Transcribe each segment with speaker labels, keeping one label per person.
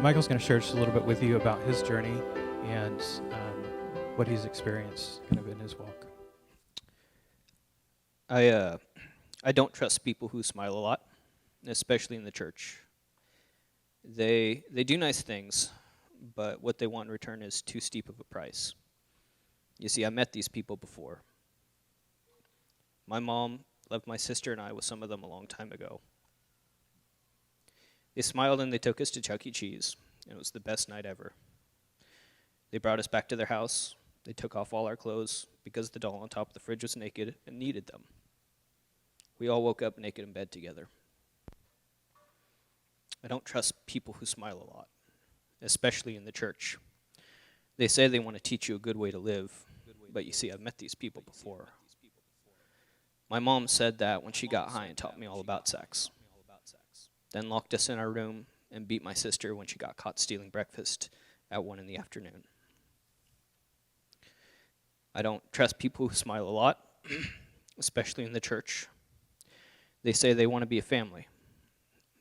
Speaker 1: Michael's going to share just a little bit with you about his journey and what he's experienced kind of in his walk.
Speaker 2: I don't trust people who smile a lot, especially in the church. They do nice things, but what they want in return is too steep of a price. You see, I met these people before. My mom left my sister and I with some of them a long time ago. They smiled and they took us to Chuck E. Cheese. It was the best night ever. They brought us back to their house. They took off all our clothes because the doll on top of the fridge was naked and needed them. We all woke up naked in bed together. I don't trust people who smile a lot, especially in the church. They say they want to teach you a good way to live, but you see, I've met these people before. My mom said that when she got high and taught me all about sex. Then locked us in our room and beat my sister when she got caught stealing breakfast at 1 p.m. I don't trust people who smile a lot, especially in the church. They say they want to be a family,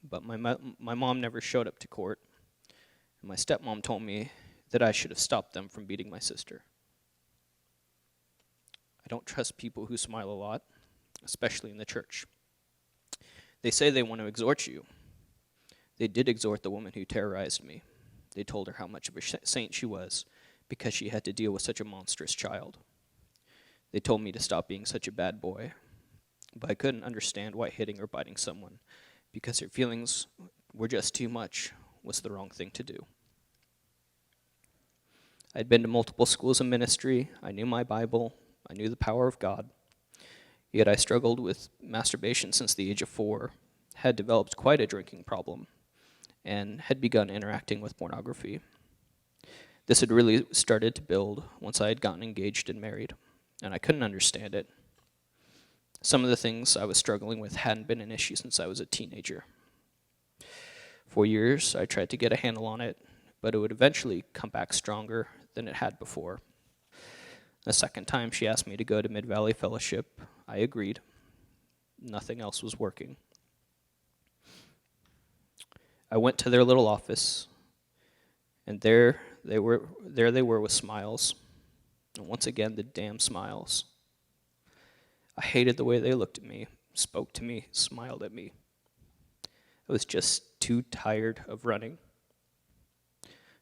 Speaker 2: but my mom never showed up to court, and my stepmom told me that I should have stopped them from beating my sister. I don't trust people who smile a lot, especially in the church. They say they want to exhort you. They did exhort the woman who terrorized me. They told her how much of a saint she was because she had to deal with such a monstrous child. They told me to stop being such a bad boy, but I couldn't understand why hitting or biting someone, because her feelings were just too much, was the wrong thing to do. I'd been to multiple schools of ministry. I knew my Bible. I knew the power of God. Yet I struggled with masturbation since the age of 4, had developed quite a drinking problem, and had begun interacting with pornography. This had really started to build once I had gotten engaged and married, and I couldn't understand it. Some of the things I was struggling with hadn't been an issue since I was a teenager. For years, I tried to get a handle on it, but it would eventually come back stronger than it had before. The second time she asked me to go to Mid-Valley Fellowship, I agreed. Nothing else was working. I went to their little office, and there they were with smiles. And once again, the damn smiles. I hated the way they looked at me, spoke to me, smiled at me. I was just too tired of running.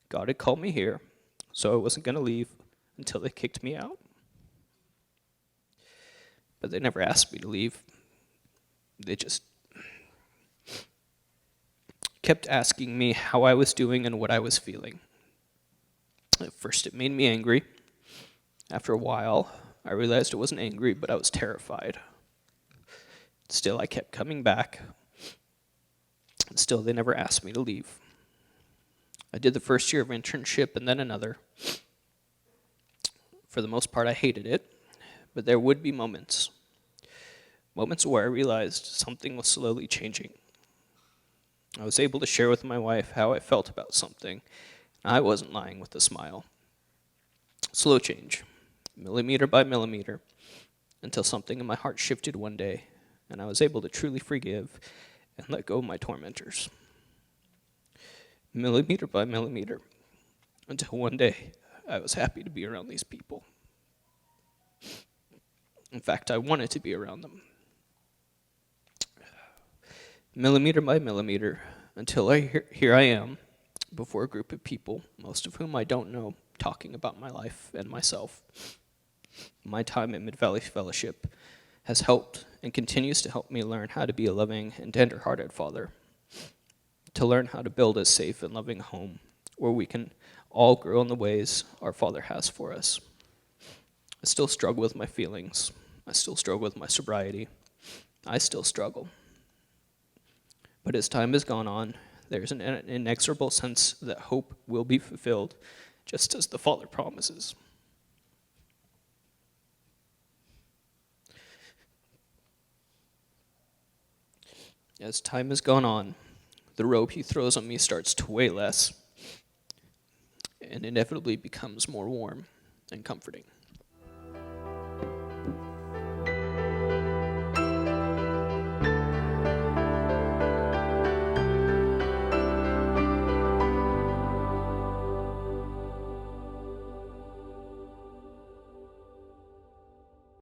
Speaker 2: God had called me here, so I wasn't going to leave until they kicked me out. But they never asked me to leave. They just kept asking me how I was doing and what I was feeling. At first it made me angry. After a while, I realized I wasn't angry, but I was terrified. Still, I kept coming back. And still, they never asked me to leave. I did the first year of internship and then another. For the most part, I hated it, but there would be moments where I realized something was slowly changing. I was able to share with my wife how I felt about something. I wasn't lying with a smile. Slow change, millimeter by millimeter, until something in my heart shifted one day, and I was able to truly forgive and let go of my tormentors. Millimeter by millimeter, until one day I was happy to be around these people. In fact, I wanted to be around them. Millimeter by millimeter, until here I am, before a group of people, most of whom I don't know, talking about my life and myself. My time at Mid-Valley Fellowship has helped and continues to help me learn how to be a loving and tender-hearted father, to learn how to build a safe and loving home where we can all grow in the ways our Father has for us. I still struggle with my feelings. I still struggle with my sobriety. I still struggle. But as time has gone on, there's an inexorable sense that hope will be fulfilled, just as the Father promises. As time has gone on, the robe he throws on me starts to weigh less, and inevitably becomes more warm and comforting.